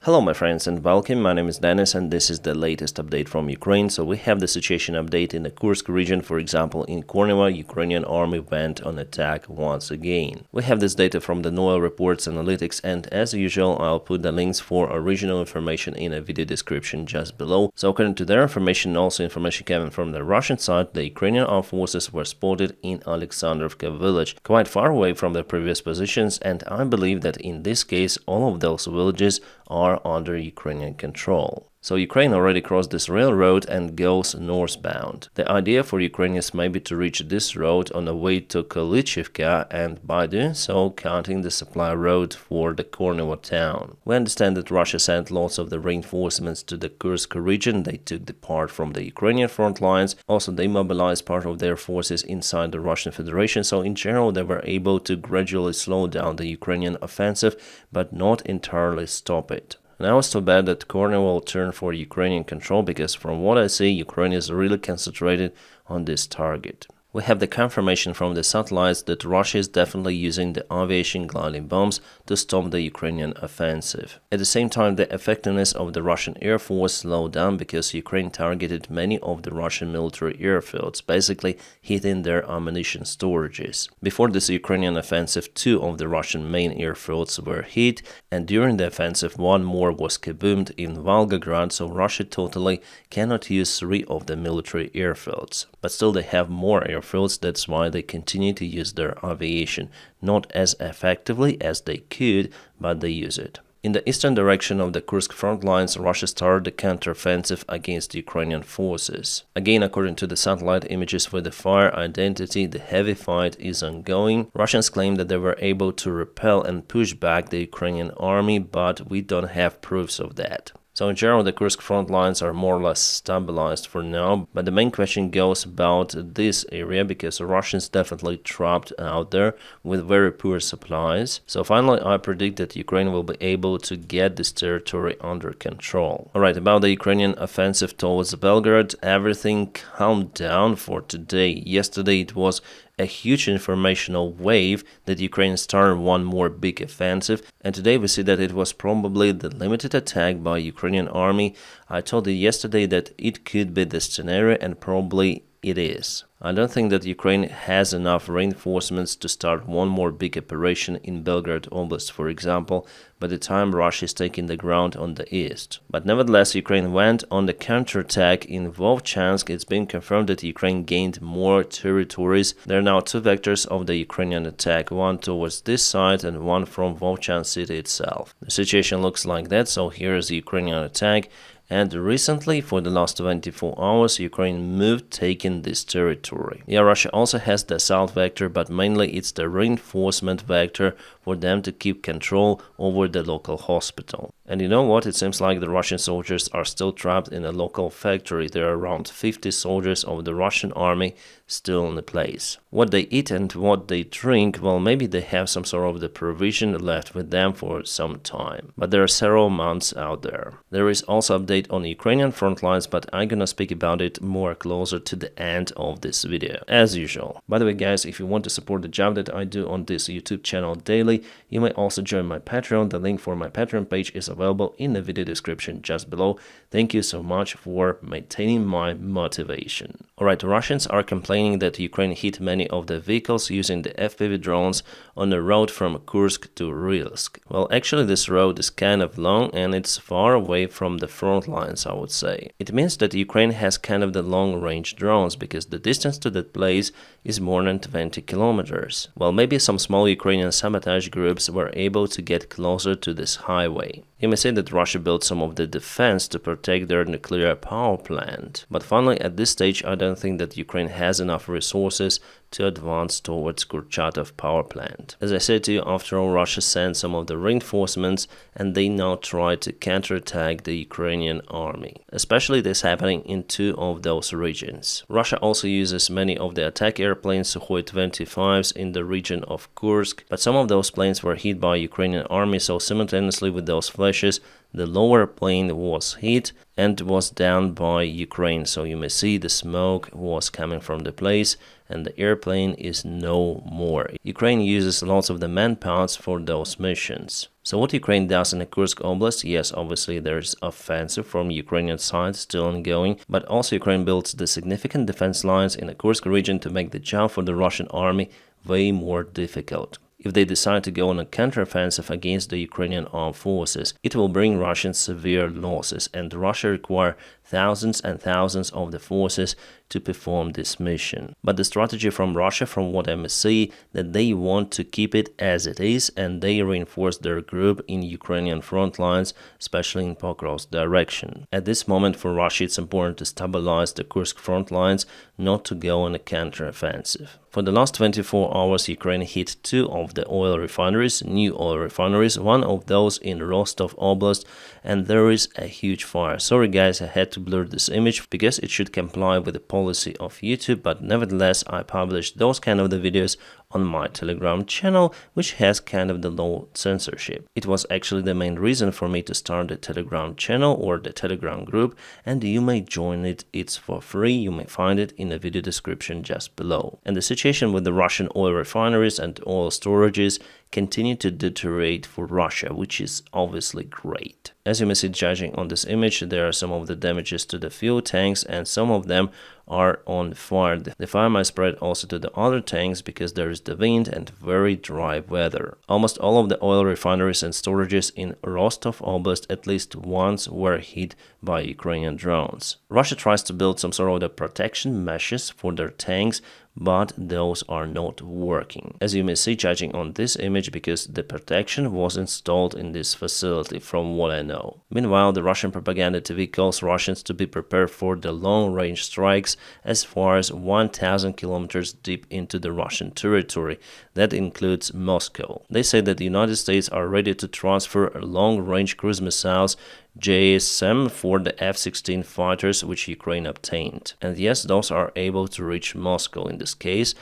Hello my friends and welcome, my name is Dennis and this is the latest update from Ukraine. So we have the situation update in the Kursk region. For example, in Korneva, Ukrainian army went on attack once again. We have this data from the NOAA reports analytics, and as usual I'll put the links for original information in a video description just below. So according to their information, also information coming from the Russian side, the Ukrainian armed forces were spotted in Alexandrovka village, quite far away from their previous positions, and I believe that in this case all of those villages are under Ukrainian control. So Ukraine already crossed this railroad and goes northbound. The idea for Ukrainians may be to reach this road on the way to Kalichivka and by doing so cutting the supply road for the Korneva town. We understand that Russia sent lots of the reinforcements to the Kursk region. They took the part from the Ukrainian front lines. Also they mobilized part of their forces inside the Russian Federation. So in general they were able to gradually slow down the Ukrainian offensive but not entirely stop it. Now it's too bad that Korneva will turn for Ukrainian control, because from what I see, Ukraine is really concentrated on this target. We have the confirmation from the satellites that Russia is definitely using the Aviation gliding bombs to stop the Ukrainian offensive. At the same time, the effectiveness of the Russian Air Force slowed down because Ukraine targeted many of the Russian military airfields, basically hitting their ammunition storages. Before this Ukrainian offensive, 2 of the Russian main airfields were hit, and during the offensive, 1 more was kaboomed in Volgograd, so Russia totally cannot use 3 of the military airfields. But still they have more airfields, that's why they continue to use their aviation, not as effectively as they could, but they use it. In the eastern direction of the Kursk front lines, Russia started the counteroffensive against Ukrainian forces. Again, according to the satellite images with the fire identity, the heavy fight is ongoing. Russians claim that they were able to repel and push back the Ukrainian army, but we don't have proofs of that. So in general, the Kursk front lines are more or less stabilized for now, but the main question goes about this area, because the Russians definitely trapped out there with very poor supplies. So finally, I predict that Ukraine will be able to get this territory under control. Alright, about the Ukrainian offensive towards Belgorod, everything calmed down for today. Yesterday it was a huge informational wave that Ukraine started one more big offensive, and today we see that it was probably the limited attack by Ukrainian army. I told you yesterday that it could be the scenario, and probably it is. I don't think that Ukraine has enough reinforcements to start one more big operation in Belgorod Oblast, for example, by the time Russia is taking the ground on the east. But nevertheless, Ukraine went on the counterattack in Vovchansk. It's been confirmed that Ukraine gained more territories. There are now 2 vectors of the Ukrainian attack, one towards this side and one from Vovchansk city itself. The situation looks like that, so here is the Ukrainian attack. And recently, for the last 24 hours, Ukraine moved taking this territory. Yeah, Russia also has the south vector, but mainly it's the reinforcement vector for them to keep control over the local hospital. And you know what? It seems like the Russian soldiers are still trapped in a local factory. There are around 50 soldiers of the Russian army still in the place. What they eat and what they drink, well, maybe they have some sort of the provision left with them for some time. But there are several months out there. There is also update on the Ukrainian front lines, but I'm gonna speak about it more closer to the end of this video, as usual. By the way, guys, if you want to support the job that I do on this YouTube channel daily, you may also join my Patreon. The link for my Patreon page is available in the video description just below. Thank you so much for maintaining my motivation. Alright, Russians are complaining that Ukraine hit many of the vehicles using the FPV drones on the road from Kursk to Rilsk. Well, actually this road is kind of long and it's far away from the front lines, I would say. It means that Ukraine has kind of the long-range drones, because the distance to that place is more than 20 kilometers. Well, maybe some small Ukrainian sabotage groups were able to get closer to this highway. You may say that Russia built some of the defense to protect their nuclear power plant. But finally, at this stage, I don't think that Ukraine has enough resources to advance towards Kurchatov power plant. As I said to you, after all, Russia sent some of the reinforcements and they now try to counterattack the Ukrainian army. Especially this happening in 2 of those regions. Russia also uses many of the attack airplanes Sukhoi 25s in the region of Kursk, but some of those planes were hit by Ukrainian army, so simultaneously with those flashes, the lower plane was hit and was down by Ukraine. So you may see the smoke was coming from the place and the airplane is no more. Ukraine uses lots of the man parts for those missions. So what Ukraine does in the Kursk Oblast, yes, obviously there's offensive from Ukrainian side still ongoing, but also Ukraine builds the significant defense lines in the Kursk region to make the job for the Russian army way more difficult. If they decide to go on a counteroffensive against the Ukrainian armed forces, it will bring Russians severe losses, and Russia require thousands and thousands of the forces to perform this mission. But the strategy from Russia, from what I must see, that they want to keep it as it is, and they reinforce their group in Ukrainian front lines, especially in Pokrovsk direction. At this moment for Russia it's important to stabilize the Kursk front lines, not to go on a counteroffensive. For the last 24 hours Ukraine hit 2 of the oil refineries, new oil refineries, one of those in Rostov Oblast, and there is a huge fire. Sorry guys, I had to blur this image because it should comply with the policy of YouTube, but nevertheless I published those kind of the videos on my Telegram channel, which has kind of the low censorship. It was actually the main reason for me to start the Telegram channel or the Telegram group, and you may join it. It's for free. You may find it in the video description just below. And the situation with the Russian oil refineries and oil storages continue to deteriorate for Russia, which is obviously great. As you may see, judging on this image, there are some of the damages to the fuel tanks, and some of them are on fire. The fire might spread also to the other tanks because there is the wind and very dry weather. Almost all of the oil refineries and storages in Rostov Oblast at least once were hit by Ukrainian drones. Russia tries to build some sort of the protection meshes for their tanks, but those are not working. As you may see, judging on this image, because the protection was installed in this facility from what I know. Meanwhile, the Russian propaganda TV calls Russians to be prepared for the long-range strikes as far as 1,000 kilometers deep into the Russian territory. That includes Moscow. They say that the United States are ready to transfer long-range cruise missiles JSM for the F-16 fighters which Ukraine obtained. And yes, those are able to reach Moscow in this case,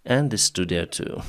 and the studio too.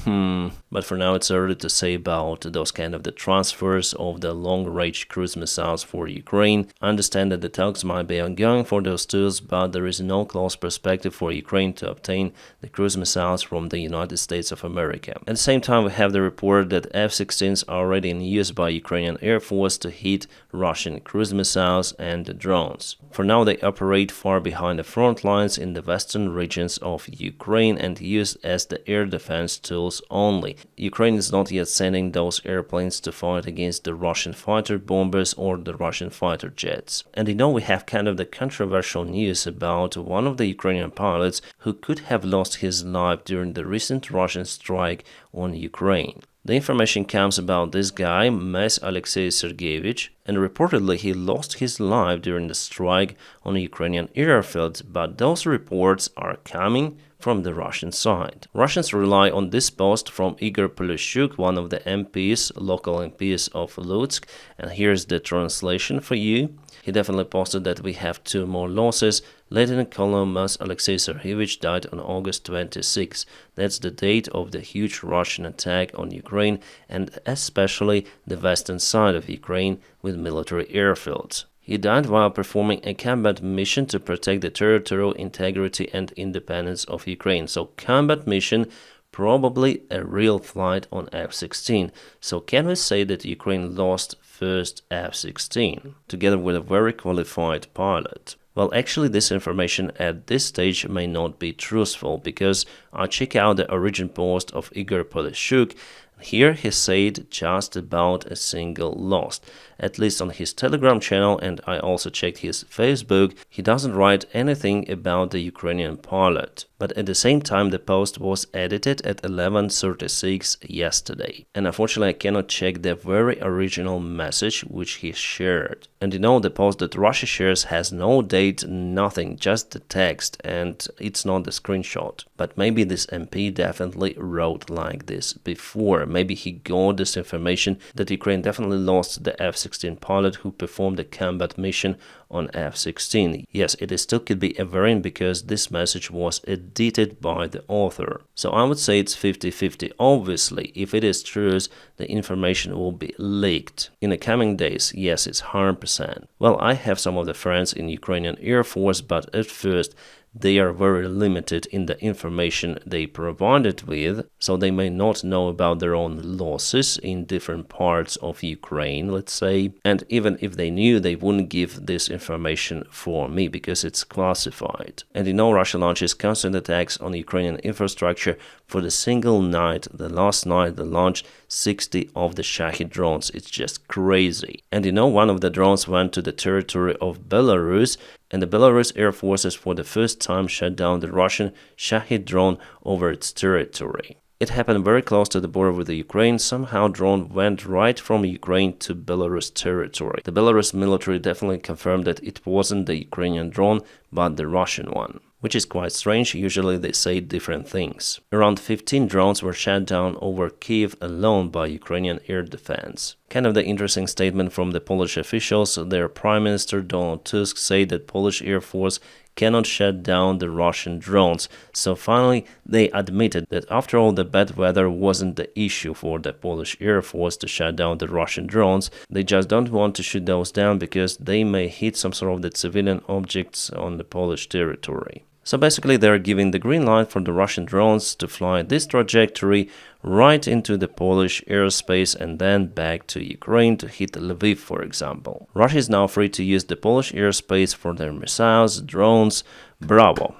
But for now it's early to say about those kind of the transfers of the long-range cruise missiles for Ukraine. I understand that the talks might be ongoing for those tools, but there is no close perspective for Ukraine to obtain the cruise missiles from the United States of America. At the same time, we have the report that F-16s are already in use by Ukrainian Air Force to hit Russian cruise missiles and drones. For now, they operate far behind the front lines in the western regions of Ukraine and used as the air defense tools only. Ukraine is not yet sending those airplanes to fight against the Russian fighter bombers or the Russian fighter jets. And we have kind of the controversial news about one of the Ukrainian pilots who could have lost his life during the recent Russian strike on Ukraine. The information comes about this guy, Mes Alexei Sergeyevich, and reportedly he lost his life during the strike on a Ukrainian airfield, but those reports are coming from the Russian side. Russians rely on this post from Igor Polishchuk, one of the MPs, local MPs of Lutsk, and here's the translation for you. He definitely posted that we have 2 more losses. Lieutenant Colonel Mas Alexei Sergeyevich died on August 26. That's the date of the huge Russian attack on Ukraine, and especially the western side of Ukraine with military airfields. He died while performing a combat mission to protect the territorial integrity and independence of Ukraine. So combat mission, probably a real flight on F-16. So can we say that Ukraine lost first F-16, together with a very qualified pilot? Well, actually this information at this stage may not be truthful, because I check out the origin post of Igor Polishchuk. Here he said just about a single loss. At least on his Telegram channel, and I also checked his Facebook, he doesn't write anything about the Ukrainian pilot. But at the same time, the post was edited at 11:36 yesterday. And unfortunately, I cannot check the very original message which he shared. And the post that Russia shares has no date, nothing, just the text, and it's not the screenshot. But maybe this MP definitely wrote like this before. Maybe he got this information that Ukraine definitely lost the F-16 pilot who performed a combat mission on F-16. Yes, it still could be a variant because this message was edited by the author. So I would say it's 50-50. Obviously, if it is true, the information will be leaked. In the coming days, yes, it's 100%. Well, I have some of the friends in Ukrainian Air Force, but at first, they are very limited in the information they provided with, so they may not know about their own losses in different parts of Ukraine, let's say, and even if they knew, they wouldn't give this information for me because it's classified. And Russia launches constant attacks on Ukrainian infrastructure. For the single night, the last night, they launched 60 of the Shahed drones. It's just crazy. And one of the drones went to the territory of Belarus, and the Belarus Air Forces for the first time shot down the Russian Shahed drone over its territory. It happened very close to the border with the Ukraine. Somehow drone went right from Ukraine to Belarus territory. The Belarus military definitely confirmed that it wasn't the Ukrainian drone, but the Russian one, which is quite strange. Usually they say different things. Around 15 drones were shot down over Kyiv alone by Ukrainian air defense. Kind of the interesting statement from the Polish officials. Their Prime Minister Donald Tusk said that Polish Air Force cannot shut down the Russian drones. So finally, they admitted that after all, the bad weather wasn't the issue for the Polish Air Force to shut down the Russian drones. They just don't want to shoot those down because they may hit some sort of the civilian objects on the Polish territory. So basically, they're giving the green light for the Russian drones to fly this trajectory right into the Polish airspace and then back to Ukraine to hit Lviv, for example. Russia is now free to use the Polish airspace for their missiles, drones. Bravo!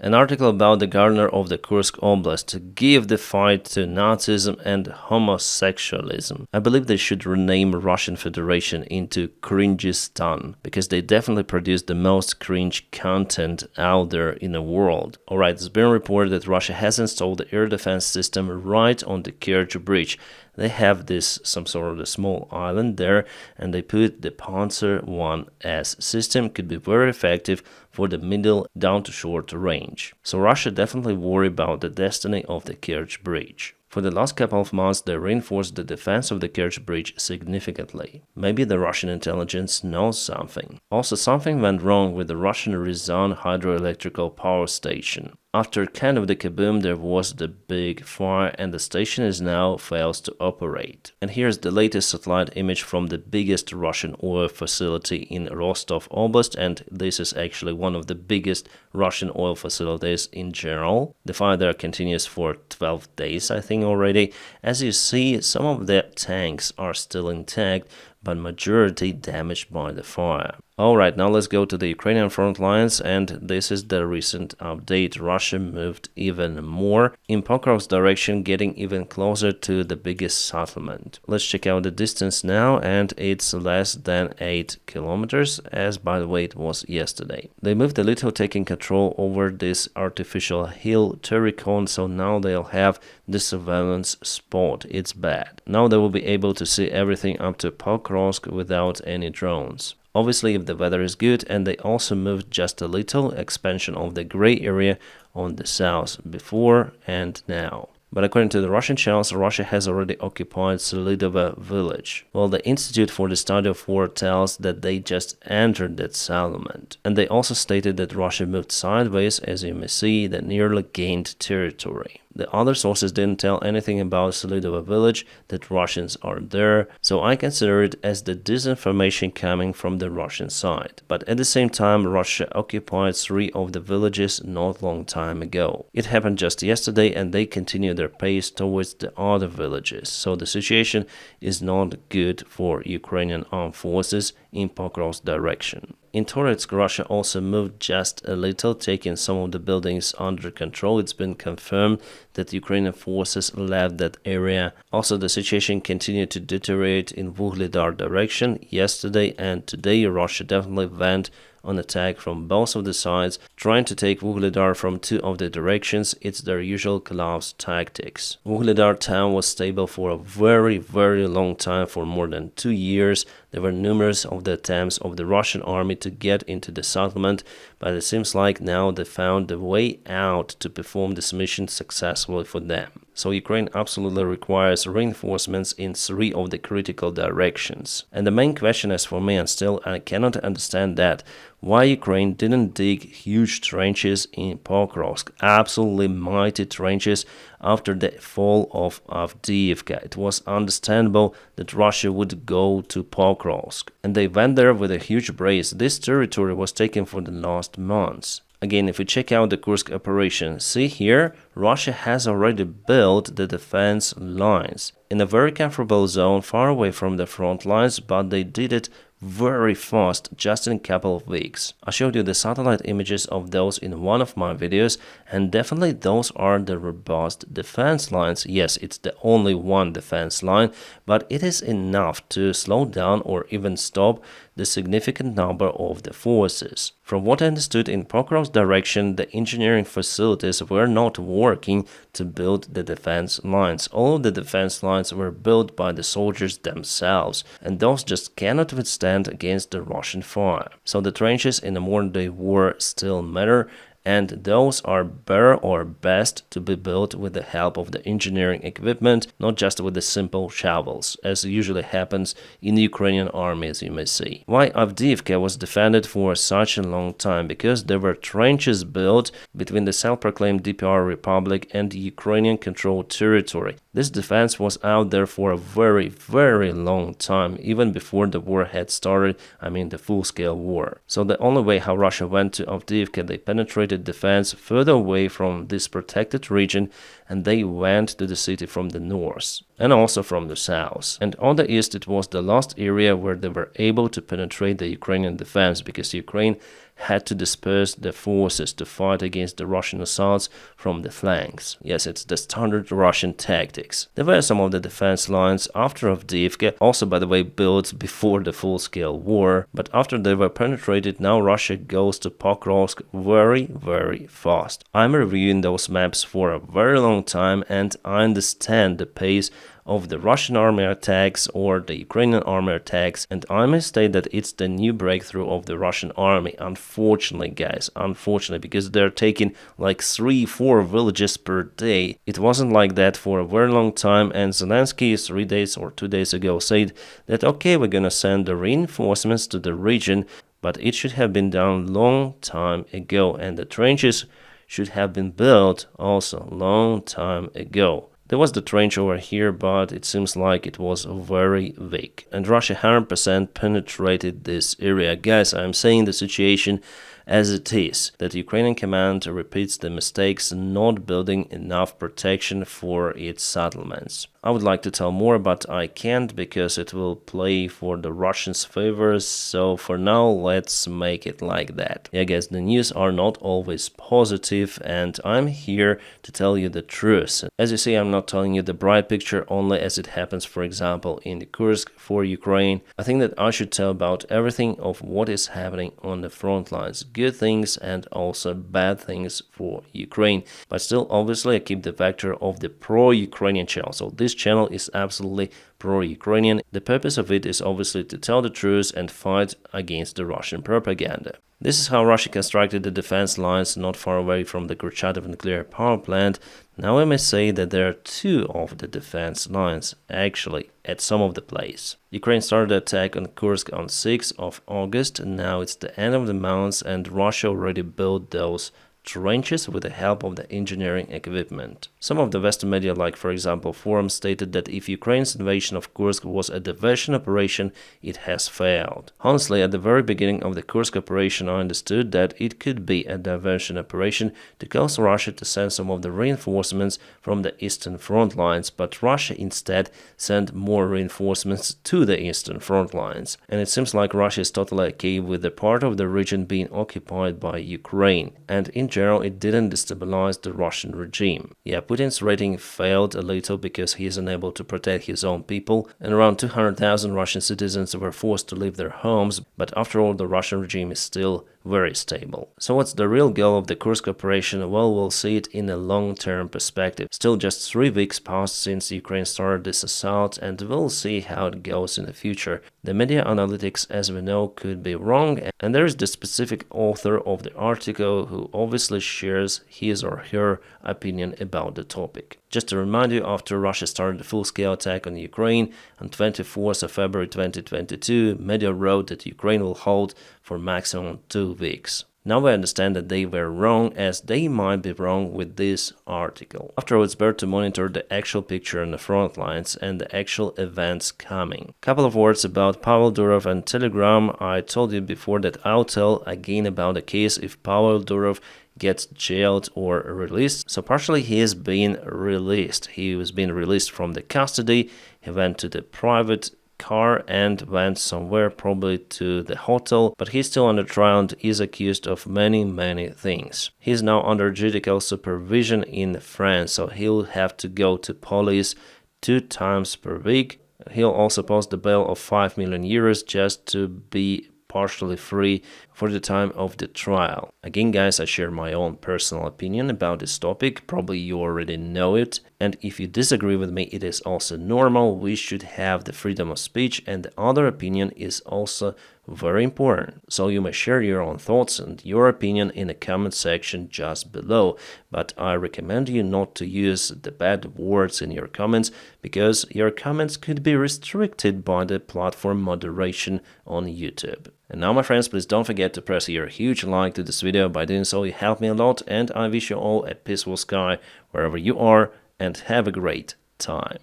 An article about the governor of the Kursk Oblast to give the fight to Nazism and homosexualism. I believe they should rename Russian Federation into Cringistan, because they definitely produce the most cringe content out there in the world. Alright, it's been reported that Russia has installed the air defense system right on the Kerch Bridge. They have some sort of a small island there, and they put the Panzer 1S system. Could be very effective for the middle down to short range. So Russia definitely worry about the destiny of the Kerch Bridge. For the last couple of months, they reinforced the defense of the Kerch Bridge significantly. Maybe the Russian intelligence knows something. Also, something went wrong with the Russian Ryazan hydroelectrical power station. After kind of the kaboom, there was the big fire, and the station is now fails to operate. And here's the latest satellite image from the biggest Russian oil facility in Rostov Oblast, and this is actually one of the biggest Russian oil facilities in general. The fire there continues for 12 days, I think already. As you see, some of the tanks are still intact, but majority damaged by the fire. Alright, now let's go to the Ukrainian front lines, and this is the recent update. Russia moved even more in Pokrovsk direction, getting even closer to the biggest settlement. Let's check out the distance now, and it's less than 8 kilometers, as by the way it was yesterday. They moved a little, taking control over this artificial hill Terikon, so now they'll have the surveillance spot. It's bad. Now they will be able to see everything up to Pokrovsk without any drones. Obviously, if the weather is good, and they also moved just a little, expansion of the gray area on the south before and now. But according to the Russian channels, Russia has already occupied Vuhledar village. Well, the Institute for the Study of War tells that they just entered that settlement. And they also stated that Russia moved sideways, as you may see, that nearly gained territory. The other sources didn't tell anything about Vuhledar village, that Russians are there, so I consider it as the disinformation coming from the Russian side. But at the same time, Russia occupied 3 of the villages not long time ago. It happened just yesterday, and they continue their pace towards the other villages, so the situation is not good for Ukrainian armed forces in Pokrovsk direction. In Toretsk, Russia also moved just a little, taking some of the buildings under control. It's been confirmed that Ukrainian forces left that area. Also, the situation continued to deteriorate in Vuhledar direction. Yesterday and today, Russia definitely went on attack from both of the sides, trying to take Vuhledar from 2 of the directions. It's their usual collapse tactics. Vuhledar town was stable for a very long time, for more than 2 years. There were numerous of the attempts of the Russian army to get into the settlement, but it seems like now they found the way out to perform this mission successfully for them. So Ukraine absolutely requires reinforcements in 3 of the critical directions. And the main question is for me, and still I cannot understand that, why Ukraine didn't dig huge trenches in Pokrovsk, absolutely mighty trenches after the fall of Avdiivka. It was understandable that Russia would go to Pokrovsk, and they went there with a huge brace. This territory was taken for the last months. Again, if we check out the Kursk operation, see here, Russia has already built the defense lines in a very comfortable zone far away from the front lines, but they did it very fast, just in a couple of weeks. I showed you the satellite images of those in one of my videos, and definitely those are the robust defense lines. Yes, it's the only one defense line, but it is enough to slow down or even stop the significant number of the forces. From what I understood, in Pokrovsk direction, the engineering facilities were not working to build the defense lines. All of the defense lines were built by the soldiers themselves, and those just cannot withstand against the Russian fire. So the trenches in the modern-day war still matter, and those are better or best to be built with the help of the engineering equipment, not just with the simple shovels, as usually happens in the Ukrainian army, as you may see. Why Avdiivka was defended for such a long time? Because there were trenches built between the self-proclaimed DPR Republic and the Ukrainian-controlled territory. This defense was out there for a very, very long time, even before the war had started, I mean the full-scale war. So the only way how Russia went to Avdiivka, they penetrated defense further away from this protected region, and they went to the city from the north and also from the south. And on the east, it was the last area where they were able to penetrate the Ukrainian defense, because Ukraine had to disperse the forces to fight against the Russian assaults from the flanks. Yes, it's the standard Russian tactics. There were some of the defense lines after Avdiivka, also by the way built before the full-scale war, but after they were penetrated, now Russia goes to Pokrovsk very, very fast. I'm reviewing those maps for a very long time, and I understand the pace of the Russian army attacks or the Ukrainian army attacks, and I may state that it's the new breakthrough of the Russian army, unfortunately guys, unfortunately, because they're taking like 3-4 villages per day. It wasn't like that for a very long time, and Zelensky 3 days or 2 days ago said that okay, we're gonna send the reinforcements to the region, but it should have been done long time ago, and the trenches should have been built also long time ago. There was the trench over here, but it seems like it was very weak. And Russia 100% penetrated this area. Guys, I'm saying the situation as it is, that Ukrainian command repeats the mistakes not building enough protection for its settlements. I would like to tell more, but I can't because it will play for the Russians' favor, so for now let's make it like that. Yeah guys, the news are not always positive, and I'm here to tell you the truth. As you see, I'm not telling you the bright picture only as it happens, for example, in the Kursk for Ukraine. I think that I should tell about everything of what is happening on the front lines. Good things and also bad things for Ukraine. But still, obviously, I keep the vector of the pro-Ukrainian channel. So this channel is absolutely pro-Ukrainian. The purpose of it is obviously to tell the truth and fight against the Russian propaganda. This is how Russia constructed the defense lines not far away from the Kurchatov nuclear power plant. Now I may say that there are two of the defense lines, actually, at some of the place. Ukraine started the attack on Kursk on 6th of August, now it's the end of the month, and Russia already built those trenches with the help of the engineering equipment. Some of the Western media, like for example Forum, stated that if Ukraine's invasion of Kursk was a diversion operation, it has failed. Honestly, at the very beginning of the Kursk operation, I understood that it could be a diversion operation to cause Russia to send some of the reinforcements from the eastern front lines, but Russia instead sent more reinforcements to the eastern front lines. And it seems like Russia is totally okay with the part of the region being occupied by Ukraine, and in general it didn't destabilize the Russian regime. Yeah, Putin's rating failed a little because he is unable to protect his own people, and around 200,000 Russian citizens were forced to leave their homes, but after all the Russian regime is still very stable. So what's the real goal of the Kursk operation? Well, we'll see it in a long-term perspective. Still just 3 weeks passed since Ukraine started this assault, and we'll see how it goes in the future. The media analytics, as we know, could be wrong, and there is the specific author of the article who obviously shares his or her opinion about the topic. Just to remind you, after Russia started the full-scale attack on Ukraine on 24th of February 2022, media wrote that Ukraine will hold for maximum 2 weeks. Now we understand that they were wrong, as they might be wrong with this article. Afterwards, better to monitor the actual picture on the front lines and the actual events coming. Couple of words about Pavel Durov and Telegram. I told you before that I'll tell again about the case if Pavel Durov gets jailed or released. So partially he is being released. He was being released from the custody. He went to the private car and went somewhere, probably to the hotel, but he's still under trial and is accused of many things. He's now under judicial supervision in France, so he'll have to go to police 2 times per week. He'll also post the bail of 5 million euros just to be partially free for the time of the trial. Again, guys, I share my own personal opinion about this topic. Probably you already know it. And if you disagree with me, it is also normal. We should have the freedom of speech, and the other opinion is also very important. So you may share your own thoughts and your opinion in the comment section just below. But I recommend you not to use the bad words in your comments, because your comments could be restricted by the platform moderation on YouTube. And now, my friends, please don't forget to press your huge like to this video. By doing so, you help me a lot, and I wish you all a peaceful sky wherever you are, and have a great time.